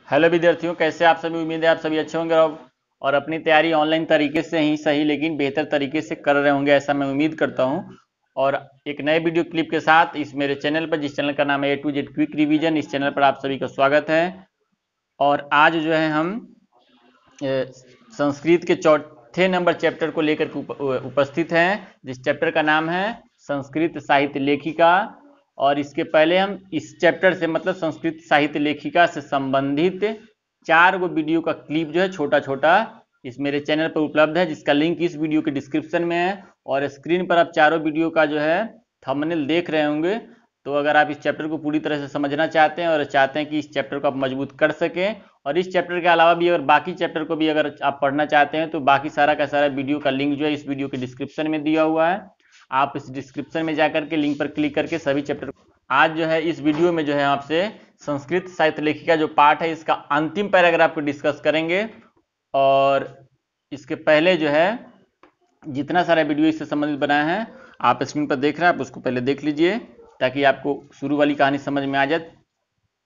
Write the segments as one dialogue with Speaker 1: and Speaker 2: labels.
Speaker 1: Hello विद्यार्थियों, कैसे आप सभी। उम्मीद है आप सभी अच्छे होंगे और अपनी तैयारी ऑनलाइन तरीके से ही सही लेकिन बेहतर तरीके से कर रहे होंगे, ऐसा मैं उम्मीद करता हूं। और एक नए वीडियो क्लिप के साथ इस मेरे चैनल पर, जिस चैनल का नाम है A to Z quick revision, इस चैनल पर आप सभी का स्वागत है। और आज जो है हम संस्कृत के चौथे नंबर चैप्टर को लेकर उपस्थित हैं, जिस चैप्टर का नाम है संस्कृत साहित्य लेखिका। और इसके पहले हम इस चैप्टर से मतलब संस्कृत साहित्य लेखिका से संबंधित 4 गो वीडियो का क्लिप जो है छोटा छोटा इस मेरे चैनल पर उपलब्ध है, जिसका लिंक इस वीडियो के डिस्क्रिप्शन में है। और स्क्रीन पर आप चारों वीडियो का जो है थंबनेल देख रहे होंगे। तो अगर आप इस चैप्टर को पूरी तरह से समझना चाहते हैं और चाहते हैं कि इस चैप्टर को आप मजबूत कर सकें, और इस चैप्टर के अलावा भी अगर बाकी चैप्टर को भी अगर आप पढ़ना चाहते हैं, तो बाकी सारा का सारा वीडियो का लिंक जो है इस वीडियो के डिस्क्रिप्शन में दिया हुआ है। आप इस डिस्क्रिप्शन में जाकर के लिंक पर क्लिक करके सभी चैप्टर। आज जो है इस वीडियो में जो है आपसे संस्कृत साहित्य लेखिका जो पार्ट है इसका अंतिम पैराग्राफ को डिस्कस करेंगे। और इसके पहले जो है जितना सारा वीडियो इससे संबंधित बनाया है आप स्क्रीन पर देख रहे हैं, आप उसको पहले देख लीजिए ताकि आपको शुरू वाली कहानी समझ में आ जाए।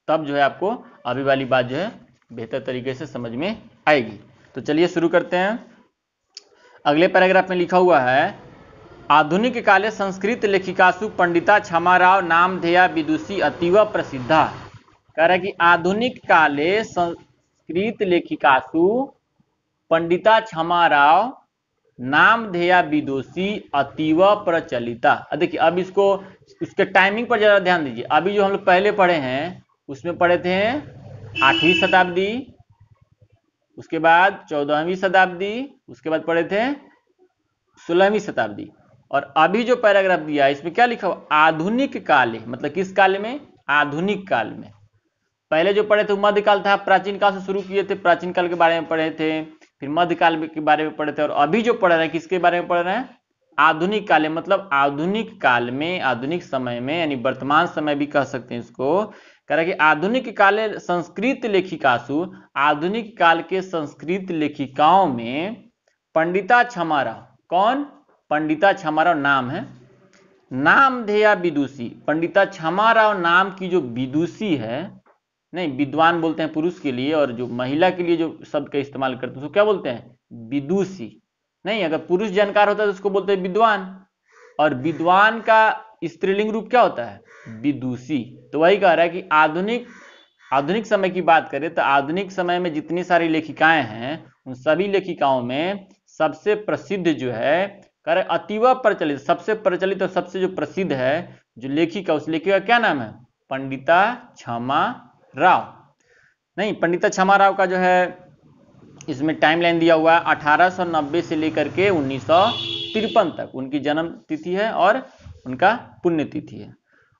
Speaker 1: तब जो है आपको अभी वाली बात जो है बेहतर तरीके से समझ में आएगी। तो चलिए शुरू करते हैं। अगले पैराग्राफ में लिखा हुआ है, आधुनिक काले संस्कृत लेखिकासु पंडिता क्षमाराव नामधेया विदुषी अतीव प्रसिद्धा। कह रहा है कि आधुनिक काले संस्कृत लेखिकासु पंडिता क्षमाराव नामधेया विदुषी अतीव प्रचलिता। देखिए अब इसको उसके टाइमिंग पर जरा ध्यान दीजिए। अभी जो हम लोग पहले पढ़े हैं उसमें पढ़े थे 8वीं शताब्दी, उसके बाद 14वीं शताब्दी, उसके बाद पढ़े थे 16वीं शताब्दी। और अभी जो पैराग्राफ दिया है इसमें क्या लिखा हुआ, आधुनिक काले, मतलब किस काल में, आधुनिक काल में। पहले जो पढ़े थे मध्यकाल था, प्राचीन काल से शुरू किए थे, प्राचीन काल के बारे में पढ़े थे, फिर मध्यकाल के बारे में पढ़े थे, और अभी जो पढ़ रहे हैं किसके बारे में पढ़ रहे हैं, आधुनिक काल में। मतलब आधुनिक काल में, आधुनिक समय में, यानी वर्तमान समय भी कह सकते हैं इसको। कह रहा है कि आधुनिक काले संस्कृत लेखिकासु, आधुनिक काल के संस्कृत लेखिकाओं में पंडिता क्षमाराव, कौन, पंडिता क्षमाराव नाम है, नामधेया विदुषी, पंडिता क्षमाराव नाम की जो विदुषी है, नहीं विद्वान बोलते हैं पुरुष के लिए, और जो महिला के लिए जो शब्द का इस्तेमाल करते हैं उसको क्या बोलते हैं, विदुषी। नहीं, अगर पुरुष जानकार होता है तो उसको बोलते हैं विद्वान, और विद्वान का स्त्रीलिंग रूप क्या होता है, विदुषी। तो वही कह रहा है कि आधुनिक समय की बात करें तो आधुनिक समय में जितनी सारी लेखिकाएं हैं उन सभी लेखिकाओं में सबसे प्रसिद्ध जो है, कह रहे अतीव प्रचलित, सबसे प्रचलित और सबसे जो प्रसिद्ध है जो लेखिका, उस लेखिका का क्या नाम है, पंडिता क्षमा राव। नहीं, पंडिता क्षमा राव का जो है इसमें टाइमलाइन दिया हुआ है 1890 से लेकर के 1953 तक उनकी जन्म तिथि है और उनका पुण्यतिथि है।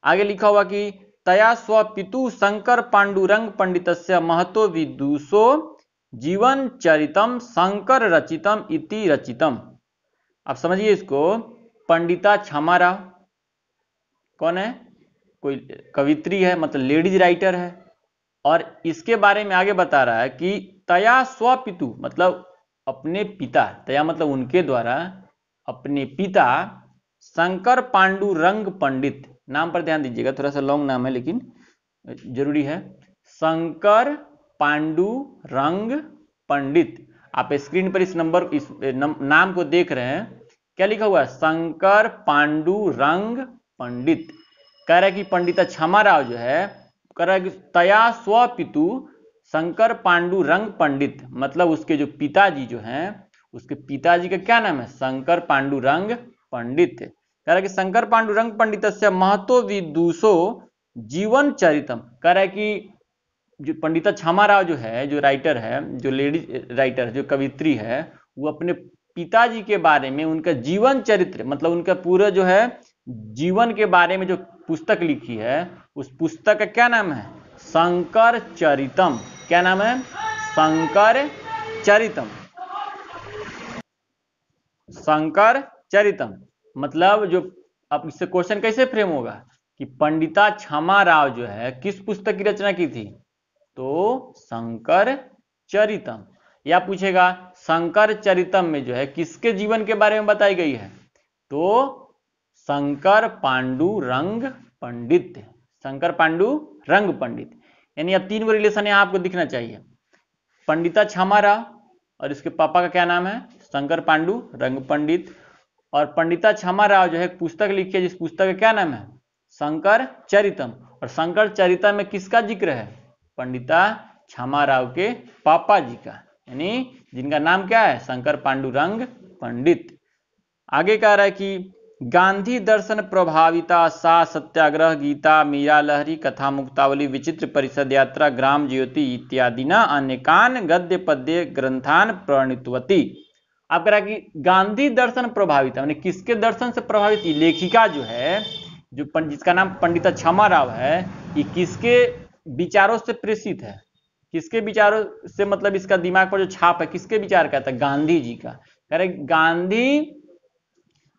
Speaker 1: आगे लिखा हुआ कि तया स्वपितु शंकर पांडुरंग पंडितस्य महतो विदुषो जीवन चरितम शंकर रचितम इति रचितम। आप समझिए इसको, पंडिता क्षमा राव कौन है, कोई कवित्री है, मतलब लेडीज राइटर है। और इसके बारे में आगे बता रहा है कि तया स्वपितु मतलब अपने पिता, तया मतलब उनके द्वारा, अपने पिता शंकर पांडुरंग पंडित, नाम पर ध्यान दीजिएगा, थोड़ा सा लॉन्ग नाम है लेकिन जरूरी है, शंकर पांडुरंग पंडित। आप स्क्रीन पर इस नाम को देख रहे हैं, क्या लिखा हुआ है, शंकर पांडुरंग पंडित। कह रहा है कि पंडिता क्षमा राव जो है, कह रहा है कि तया स्वपितु शंकर पांडुरंग पंडित, मतलब उसके जो पिताजी जो हैं, उसके पिताजी का क्या नाम है, शंकर पांडुरंग पंडित। कह रहा है कि शंकर पांडुरंग पंडितस्य महतो विदुषो जीवन चरितम। कह रहा है कि जो पंडिता क्षमा राव जो है, जो राइटर है, जो लेडीज राइटर, जो कवित्री है, वो अपने पिताजी के बारे में उनका जीवन चरित्र, मतलब उनका पूरा जो है जीवन के बारे में जो पुस्तक लिखी है, उस पुस्तक का क्या नाम है, शंकर चरितम। क्या नाम है, शंकर चरितम। शंकर चरितम मतलब जो, अब इससे क्वेश्चन कैसे फ्रेम होगा कि पंडिता क्षमा राव जो है किस पुस्तक की रचना की थी, तो शंकर चरितम। या पूछेगा शंकर चरितम में जो है किसके जीवन के बारे में बताई गई है, तो शंकर पांडुरंग पंडित, शंकर पांडुरंग पंडित। यानी अब 3 गो रिलेशन यहाँ आपको दिखना चाहिए। पंडिता क्षमा राव और इसके पापा का क्या नाम है, शंकर पांडु रंग पंडित। और पंडिता क्षमा राव जो है एक पुस्तक लिखी है, जिस पुस्तक का क्या नाम है, शंकर चरितम। और शंकर चरितम में किसका जिक्र है, पंडिता क्षमा राव के पापा जी का, यानी जिनका नाम क्या है, शंकर पांडुरंग पंडित। आगे कह रहा है कि गांधी दर्शन प्रभाविता सा सत्याग्रह गीता मीरा लहरी कथा मुक्तावली विचित्र परिषद यात्रा ग्राम ज्योति इत्यादि न अनेकान गद्य पद्य ग्रंथान प्रणीतवती। आप कह रहा है कि गांधी दर्शन प्रभावित है, किसके दर्शन से प्रभावित, लेखिका जो है, जो जिसका नाम पंडिता क्षमा राव है, ये किसके विचारों से प्रेषित है, किसके विचारों से, मतलब इसका दिमाग पर जो छाप है किसके विचार का था, गांधी जी का। कह रहे गांधी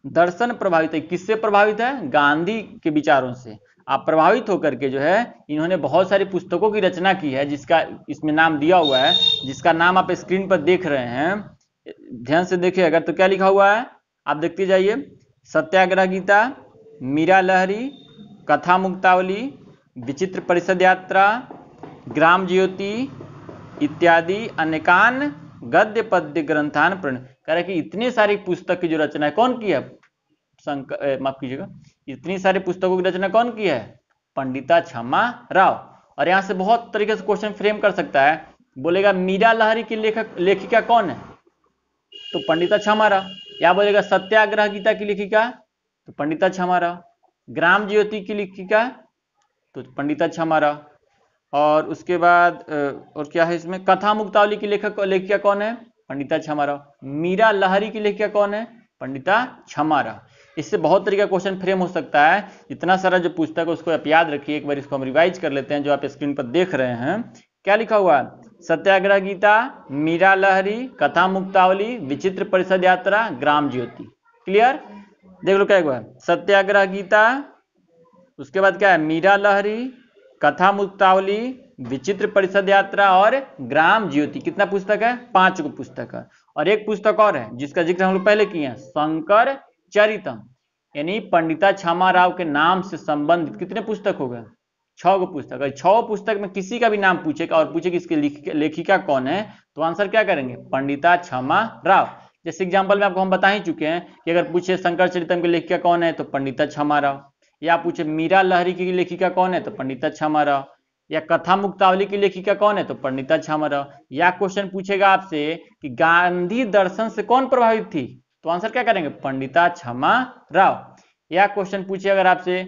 Speaker 1: दर्शन प्रभावित है, किससे प्रभावित है, गांधी के विचारों से। आप प्रभावित होकर के जो है इन्होंने बहुत सारी पुस्तकों की रचना की है, जिसका इसमें नाम दिया हुआ है, जिसका नाम आप स्क्रीन पर देख रहे हैं, ध्यान से देखिए अगर, तो क्या लिखा हुआ है आप देखते जाइए, सत्याग्रह गीता, मीरा लहरी, कथा मुक्तावली, विचित्र परिषद यात्रा, ग्राम ज्योति इत्यादि अनेकान गद्य पद्य ग्रंथान प्रण। कह रहे कि इतनी सारी पुस्तक की जो रचना है कौन की है, माफ कीजिएगा, इतनी सारी पुस्तकों की रचना कौन की है, पंडिता क्षमा राव। और यहां से बहुत तरीके से क्वेश्चन फ्रेम कर सकता है, बोलेगा मीरा लहरी की लेखिका कौन है, तो पंडिता क्षमा राव। या बोलेगा सत्याग्रह गीता की लेखिका, तो पंडिता क्षमा राव। ग्राम ज्योति की लेखिका, तो पंडिता क्षमा राव। और उसके बाद और क्या है इसमें, कथा मुक्तावली की लेखिका कौन है, पंडिता क्षमा राव। मीरा लहरी की लेखिका कौन है, पंडिता क्षमा राव। इससे बहुत तरीका क्वेश्चन फ्रेम हो सकता है। इतना सारा जो पुस्तक है उसको आप याद रखिए, एक बार इसको हम रिवाइज कर लेते हैं। जो आप स्क्रीन पर देख रहे हैं क्या लिखा हुआ है, सत्याग्रह गीता, मीरा लहरी, कथा मुक्तावली, विचित्र परिषद यात्रा, ग्राम ज्योति। क्लियर, देख लो क्या हुआ है, सत्याग्रह गीता, उसके बाद क्या है, मीरा लहरी, कथा मुक्तावली, विचित्र परिषद यात्रा और ग्राम ज्योति। कितना पुस्तक है, 5 पुस्तक है। और एक पुस्तक और है जिसका जिक्र हम लोग पहले किए हैं, शंकर चरितम, यानी पंडिता क्षमा राव के नाम से संबंधित कितने पुस्तक हो गए, 6 पुस्तक। 6 पुस्तक में किसी का भी नाम पूछेगा और पूछेगा इसके लेखिका कौन है, तो आंसर क्या करेंगे, पंडिता क्षमा राव। जैसे एग्जाम्पल में आपको हम बता ही चुके हैं कि अगर पूछे शंकर चरितम की लेखिका कौन है, तो पंडिता क्षमा राव। या पूछे मीरा लहरी की लेखिका कौन है, तो पंडिता क्षमा राव। या कथा मुक्तावली की लेखिका कौन है, तो पंडिता क्षमा राव। या क्वेश्चन पूछेगा आपसे कि गांधी दर्शन से कौन प्रभावित थी, तो आंसर क्या करेंगे, पंडिता क्षमा राव। या क्वेश्चन पूछे अगर आपसे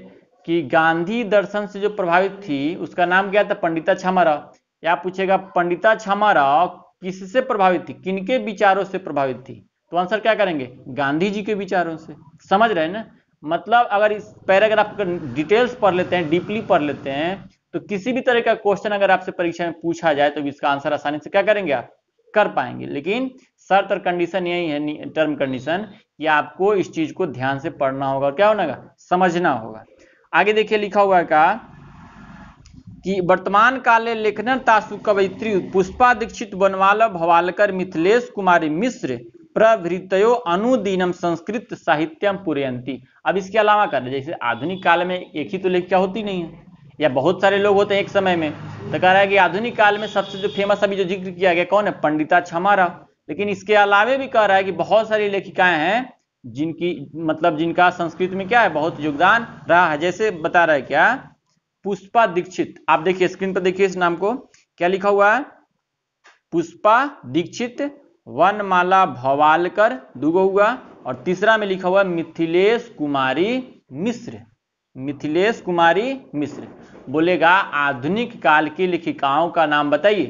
Speaker 1: कि गांधी दर्शन से जो प्रभावित थी उसका नाम क्या था, पंडिता क्षमा राव। या पूछेगा पंडिता क्षमा राव किससे प्रभावित थी, किनके विचारों से प्रभावित थी, तो आंसर क्या करेंगे, गांधी जी के विचारों से। समझ रहे हैं ना, मतलब अगर इस पैराग्राफ का डिटेल्स पढ़ लेते हैं, डीपली पढ़ लेते हैं, तो किसी भी तरह का क्वेश्चन अगर आपसे परीक्षा में पूछा जाए तो इसका आंसर आसानी से क्या करेंगे, आप कर पाएंगे। लेकिन शर्त और कंडीशन यही है, टर्म कंडीशन, कि आपको इस चीज को ध्यान से पढ़ना होगा और क्या होगा, समझना होगा। आगे देखिए लिखा हुआ है का कि वर्तमान काले लेखन तासु कवयित्री पुष्पा दीक्षित बनवाला भवालकर मिथिलेश कुमारी मिश्र प्रभृतयो अनुदीनम संस्कृत साहित्यम पुरयंती। अब इसके अलावा कर, जैसे आधुनिक काल में एक ही तो लेखिका होती नहीं है, या बहुत सारे लोग होते हैं एक समय में, तो कह रहा है कि आधुनिक काल में सबसे जो फेमस अभी जो जिक्र किया गया कौन है, पंडिता क्षमा राव। लेकिन इसके अलावा भी कह रहा है कि बहुत सारी लेखिकाएं हैं जिनकी मतलब जिनका संस्कृत में क्या है, बहुत योगदान रहा है। जैसे बता रहा है क्या, पुष्पा दीक्षित, आप देखिए स्क्रीन पर देखिए इस नाम को, क्या लिखा हुआ है, पुष्पा दीक्षित, वनमाला भवालकर, 2 हुआ, और तीसरा में लिखा हुआ मिथिलेश कुमारी मिश्र। मिथिलेश कुमारी मिश्र। बोलेगा आधुनिक काल की लेखिकाओं का नाम बताइए,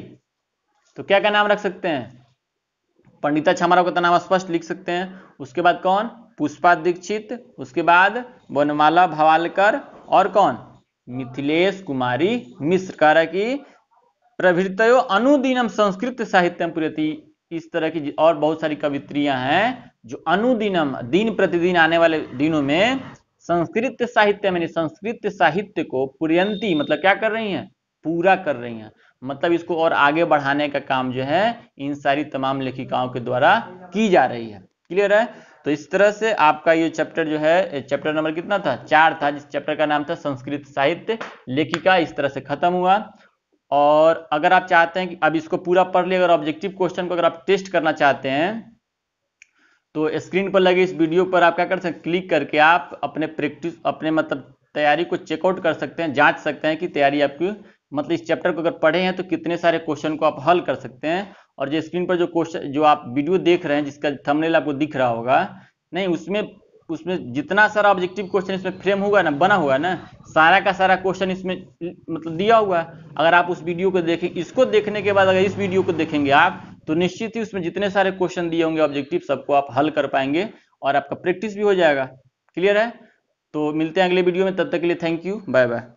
Speaker 1: तो क्या क्या नाम रख सकते हैं, पंडिता क्षमा राव का नाम स्पष्ट लिख सकते हैं। उसके बाद कौन, पुष्पा दीक्षित, उसके बाद वनमाला भवालकर, और कौन, मिथिलेश कुमारी मिश्र। कह रहा है कि प्रभृतयो अनुदीनम संस्कृत साहित्यम पुरयति। इस तरह की और बहुत सारी कवित्रियां हैं जो अनुदिनम, दिन प्रतिदिन आने वाले दिनों में संस्कृत साहित्य में, संस्कृत साहित्य को पुरयंती मतलब क्या कर रही हैं, पूरा कर रही हैं, मतलब इसको और आगे बढ़ाने का काम जो है इन सारी तमाम लेखिकाओं के द्वारा की जा रही है। क्लियर है। तो इस तरह से आपका ये चैप्टर जो है, चैप्टर नंबर कितना था, 4 था, जिस चैप्टर का नाम था संस्कृत साहित्य लेखिका, इस तरह से खत्म हुआ। और अगर आप चाहते हैं कि अब इसको पूरा पढ़ लिया, अगर ऑब्जेक्टिव क्वेश्चन को अगर आप टेस्ट करना चाहते हैं तो स्क्रीन पर लगे इस वीडियो पर आप क्या कर सकते हैं, क्लिक करके आप अपने प्रैक्टिस, अपने मतलब तैयारी को चेकआउट कर सकते हैं, जांच सकते हैं कि तैयारी आपकी मतलब इस चैप्टर को अगर पढ़े हैं तो कितने सारे क्वेश्चन को आप हल कर सकते हैं। और जो स्क्रीन पर जो क्वेश्चन जो आप वीडियो देख रहे हैं जिसका थंबनेल आपको दिख रहा होगा, नहीं उसमें उसमें जितना सारा ऑब्जेक्टिव क्वेश्चन इसमें फ्रेम हुआ ना, बना हुआ ना, सारा का सारा क्वेश्चन इसमें मतलब दिया हुआ है। अगर आप उस वीडियो को देखें, इसको देखने के बाद अगर इस वीडियो को देखेंगे आप, तो निश्चित ही उसमें जितने सारे क्वेश्चन दिए होंगे ऑब्जेक्टिव सबको आप हल कर पाएंगे और आपका प्रैक्टिस भी हो जाएगा। क्लियर है? तो मिलते हैं अगले वीडियो में, तब तक के लिए थैंक यू, बाय बाय।